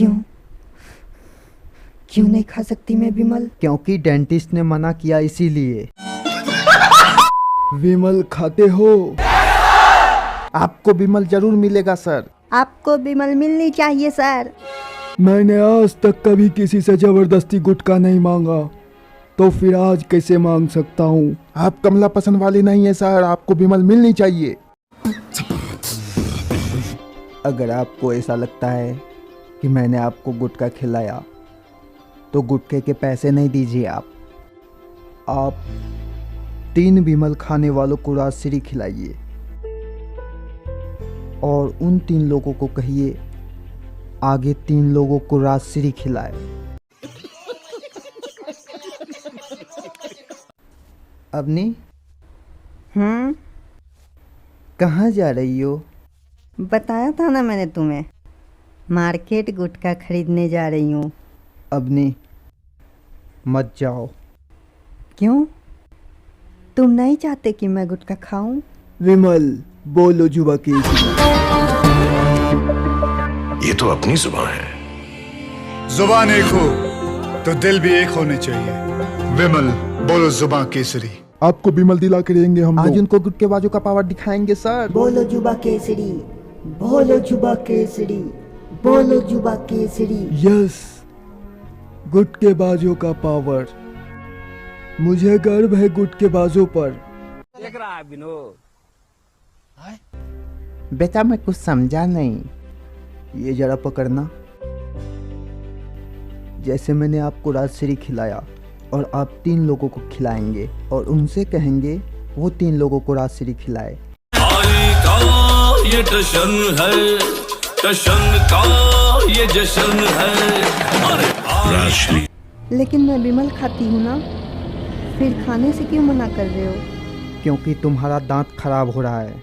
क्यों क्यों नहीं खा सकती मैं विमल? क्योंकि डेंटिस्ट ने मना किया इसीलिए। विमल खाते हो? आपको विमल जरूर मिलेगा सर। आपको विमल मिलनी चाहिए सर। मैंने आज तक कभी किसी से जबरदस्ती गुटखा नहीं मांगा, तो फिर आज कैसे मांग सकता हूँ? आप कमला पसंद वाले नहीं है सर, आपको विमल मिलनी चाहिए। अगर आपको ऐसा लगता है कि मैंने आपको गुटखा खिलाया तो गुटखे के पैसे नहीं दीजिए। आप 3 विमल खाने वालों को राजश्री खिलाइए और उन 3 लोगों को कहिए आगे 3 लोगों को राजश्री खिलाए। अवनी, कहाँ जा रही हो? बताया था ना मैंने तुम्हें, मार्केट गुटखा खरीदने जा रही हूँ। अवनी, मत जाओ। क्यों? तुम नहीं चाहते कि मैं गुटखा खाऊं? विमल, बोलो जुबा की। ये तो अपनी जुबान है। जुबान एक हो तो दिल भी एक होने चाहिए। विमल, बोलो जुबान केसरी। आपको विमल दिला के देंगे हम आज लोग। उनको गुटखेबाजों का पावर दिखाएंगे सर। बोलो जुबा केसरी, बोलो जुबा केसरी, बोलो जुबा केसरी। यस, गुटकेबाजों का पावर। मुझे गर्व है गुटकेबाजों पर। बेटा, मैं कुछ समझा नहीं। ये जरा पकड़ना। जैसे मैंने आपको राजश्री खिलाया और आप 3 लोगों को खिलाएंगे और उनसे कहेंगे वो 3 लोगों को राजश्री खिलाए। ये जश्न है, जश्न का ये जश्न है। राजश्री। लेकिन मैं विमल खाती हूँ ना, फिर खाने से क्यों मना कर रहे हो? क्योंकि तुम्हारा दांत खराब हो रहा है।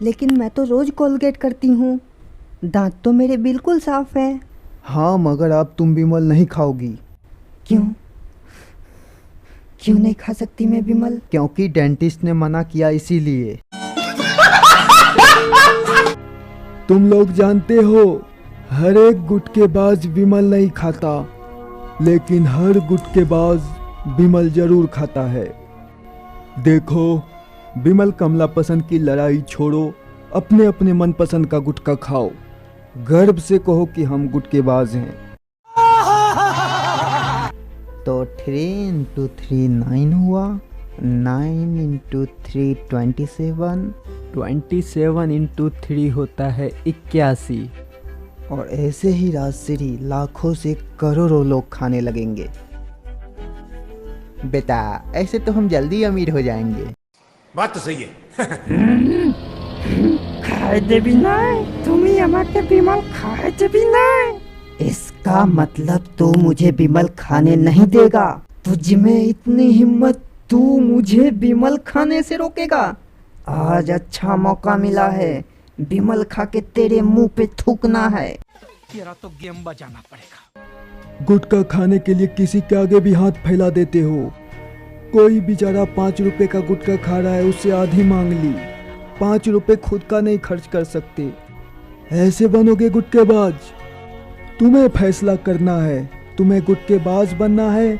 लेकिन मैं तो रोज कोलगेट करती हूँ, दांत तो मेरे बिल्कुल साफ हैं। हाँ, मगर अब तुम विमल नहीं खाओगी। क्यों क्यों नहीं खा सकती मैं विमल? क्योंकि डेंटिस्ट ने मना किया इसीलिए। तुम लोग जानते हो, हर एक गुटकेबाज विमल नहीं खाता, लेकिन हर गुटकेबाज विमल जरूर खाता है। देखो, विमल कमला पसंद की लड़ाई छोड़ो, अपने अपने मनपसंद का गुटखा खाओ। गर्व से कहो कि हम गुटकेबाज हैं। तो 3 × 3 9 हुआ, 9 × 3 27, 27 × 3 होता है 81। और ऐसे ही राजश्री लाखों से करोड़ों लोग खाने लगेंगे। बेटा, ऐसे तो हम जल्दी अमीर हो जाएंगे। बात तो सही है। खाए देवी नहीं, तुम ही हमारे विमल खाए देवी नहीं। इसका मतलब तू मुझे विमल खाने नहीं देगा? तुझ में इतनी हिम्मत, तू मुझे विमल खाने से रोकेगा? आज अच्छा मौका मिला है, विमल खा के तेरे मुंह पे थूकना है। तेरा तो गेम बजाना पड़ेगा। गुटखा खाने के लिए किसी के आगे भी हाथ फैला देते हो। कोई बेचारा 5 रुपए का गुटखा खा रहा है, उससे आधी मांग ली। 5 रुपए खुद का नहीं खर्च कर सकते। ऐसे बनोगे गुटकेबाज? तुम्हें फैसला करना है, तुम्हें गुटकेबाज बनना है,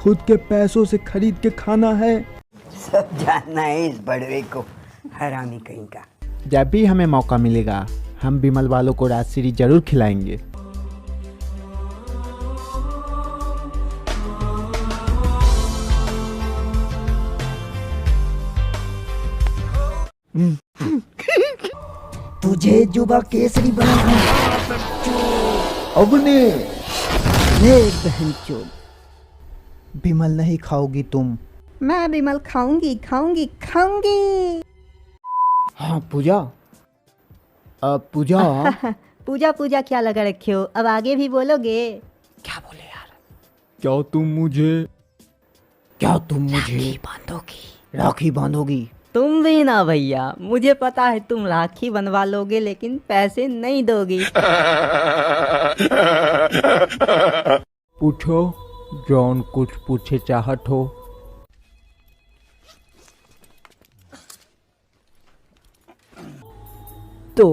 खुद के पैसों से खरीद के खाना है। सब जानना है इस बड़वे को, हरामी कहीं का। जब भी हमें मौका मिलेगा हम विमल वालों को राजश्री जरूर खिलाएंगे। तुझे जुबा केसरी बनाना। अवनी, ये बहनचोद, विमल नहीं खाओगी तुम। मैं विमल खाऊंगी खाऊंगी खाऊंगी। हाँ पूजा, पूजा। पूजा पूजा क्या लगा रखे हो? अब आगे भी बोलोगे? क्या बोले यार? क्या तुम मुझे राखी बांधोगी? तुम भी ना भैया, मुझे पता है तुम राखी बनवा लोगे, लेकिन पैसे नहीं दोगी। पूछो जौन कुछ पूछे चाहत हो। तो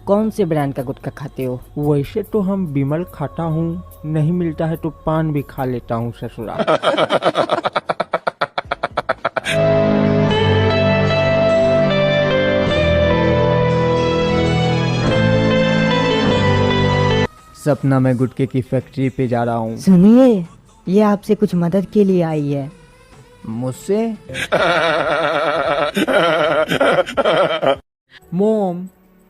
कौन से ब्रांड का गुटखा खाते हो? वैसे तो हम बिमल खाता हूँ, नहीं मिलता है तो पान भी खा लेता हूँ ससुरा। सपना मैं गुटके की फैक्ट्री पे जा रहा हूँ। सुनिए, ये आपसे कुछ मदद के लिए आई है। मुझसे? मॉम,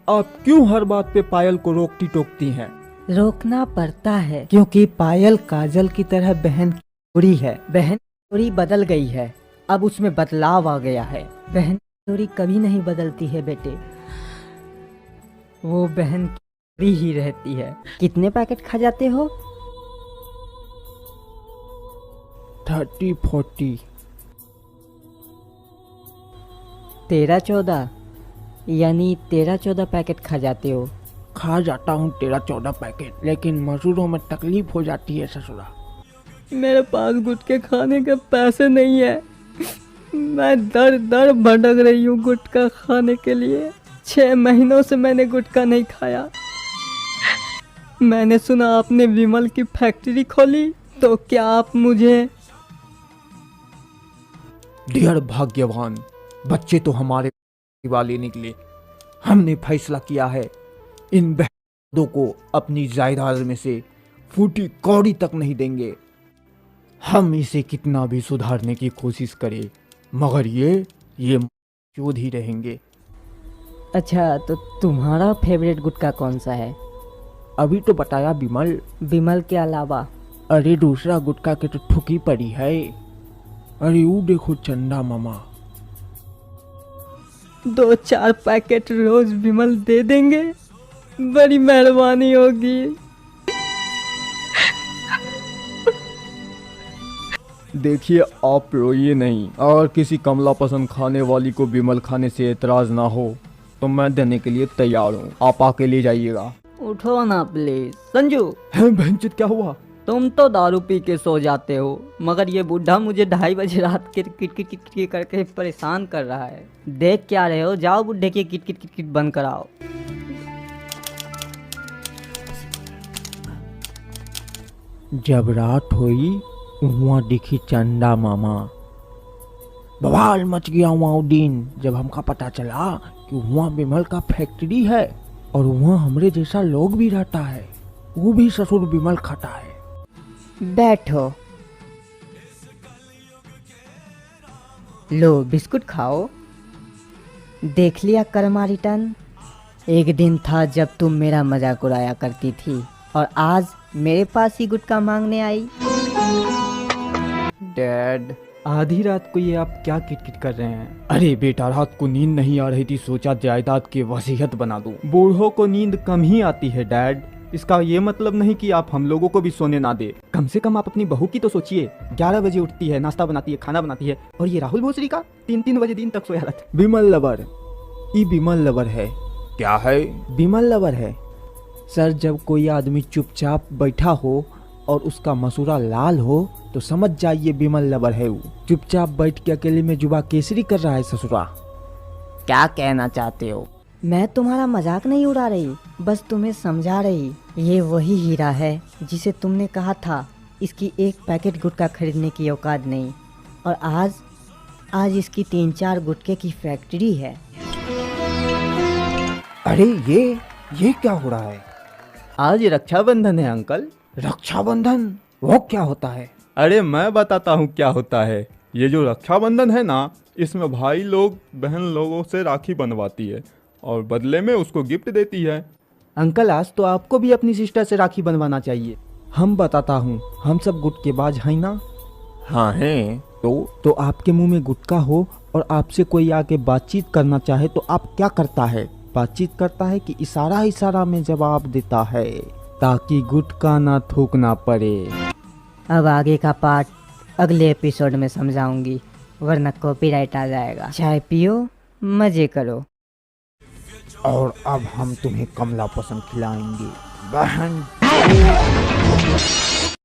आप क्यों हर बात पे पायल को रोकती टोकती हैं? रोकना पड़ता है क्योंकि पायल काजल की तरह बहन की जोड़ी है। बहन जोड़ी बदल गई है, अब उसमें बदलाव आ गया है। बहन जोड़ी कभी नहीं बदलती है बेटे, वो बहन की जोड़ी ही रहती है। कितने पैकेट खा जाते हो? 30-40। 13-14 यानी 13-14 पैकेट खा जाते हो। खा जाता हूँ 13-14 पैकेट, लेकिन मजदूरों में तकलीफ हो जाती है ससुरा। मेरे पास गुटके खाने के पैसे नहीं है, मैं दर दर भटक रही हूँ गुटखा खाने के लिए। 6 महीनों से मैंने गुटखा नहीं खाया। मैंने सुना आपने विमल की फैक्ट्री खोली, तो क्या आप मुझे? डियर भाग्यवान, बच्चे तो हमारे वाले निकले। हमने फैसला किया है इन बहनों को अपनी जायदाद में से फूटी कौड़ी तक नहीं देंगे। हम इसे कितना भी सुधारने की कोशिश करें, मगर ये मौजूद ही रहेंगे। अच्छा, तो तुम्हारा फेवरेट गुटखा कौन सा है? अभी तो बताया बिमल। विमल के अलावा? अरे दूसरा गुटखा के तो ठुकी पड़ी है। अरे वो देखो चंदा मामा। 2-4 पैकेट रोज विमल दे देंगे, बड़ी मेहरबानी होगी। देखिए, आप रोइए नहीं। और किसी कमला पसंद खाने वाली को बिमल खाने से एतराज ना हो तो मैं देने के लिए तैयार हूँ। आप आके ले जाइएगा। उठो ना प्लीज। संजू, है बहनचोद, क्या हुआ? तुम तो दारू पी के सो जाते हो, मगर ये बूढ़ा मुझे 2:30 बजे रात के किट करके परेशान कर रहा है। देख क्या रहे हो? जाओ बूढ़े की किट बंद कराओ। जब रात हुई वहाँ दिखी चंदा मामा। बवाल मच गया वहाँ दिन जब हमका पता चला कि वहाँ बिमल का फैक्ट्री है और वहाँ हमरे जैसा लोग भी रहता है। वो भी ससुर बिमल खाता है। बैठो, लो बिस्कुट खाओ। देख लिया कर्मा रिटर्न। एक दिन था जब तुम मेरा मजाक उड़ाया करती थी और आज मेरे पास ही गुटखा मांगने आई। डैड, आधी रात को ये आप क्या किटकिट कर रहे हैं? अरे बेटा, रात को नींद नहीं आ रही थी, सोचा जायदाद की वसीयत बना दूं। बूढ़ों को नींद कम ही आती है डैड। इसका ये मतलब नहीं कि आप हम लोगों को भी सोने ना दे। कम से कम आप अपनी बहू की तो सोचिए। 11 बजे उठती है, नाश्ता बनाती है, खाना बनाती है, और ये राहुल भोसरी का 3-3 बजे दिन तक सोया रहता है। बिमल लवर, ये बिमल लवर है। क्या है? बिमल लवर है सर। जब कोई आदमी चुपचाप बैठा हो और उसका मसूरा लाल हो तो समझ जाइए बिमल लवर है। वो चुपचाप बैठ के अकेले में जुबा केसरी कर रहा है ससुरा। क्या कहना चाहते हो? मैं तुम्हारा मजाक नहीं उड़ा रही, बस तुम्हें समझा रही। ये वही हीरा है जिसे तुमने कहा था इसकी 1 पैकेट गुटखा खरीदने की औकात नहीं, और आज इसकी 3-4 गुटखे की फैक्ट्री है। अरे ये क्या हो रहा है? आज रक्षाबंधन है अंकल। रक्षाबंधन? वो क्या होता है? अरे मैं बताता हूँ क्या होता है। ये जो रक्षाबंधन है ना, इसमें भाई लोग बहन लोगों से राखी बनवाती है और बदले में उसको गिफ्ट देती है। अंकल, आज तो आपको भी अपनी सिस्टर से राखी बनवाना चाहिए। हम बताता हूँ, हम सब गुटकेबाज हैं ना? हाँ हैं। तो आपके मुंह में गुटखा हो और आपसे कोई आके बातचीत करना चाहे तो आप क्या करता है? बातचीत करता है कि इशारा में जवाब देता है, ताकि गुटखा ना थूकना पड़े। अब आगे का पार्ट अगले एपिसोड में समझाऊंगी, वरना कॉपीराइट आ जाएगा। चाय पियो, मजे करो। और अब हम तुम्हें कमला पसंद खिलाएंगे बहन।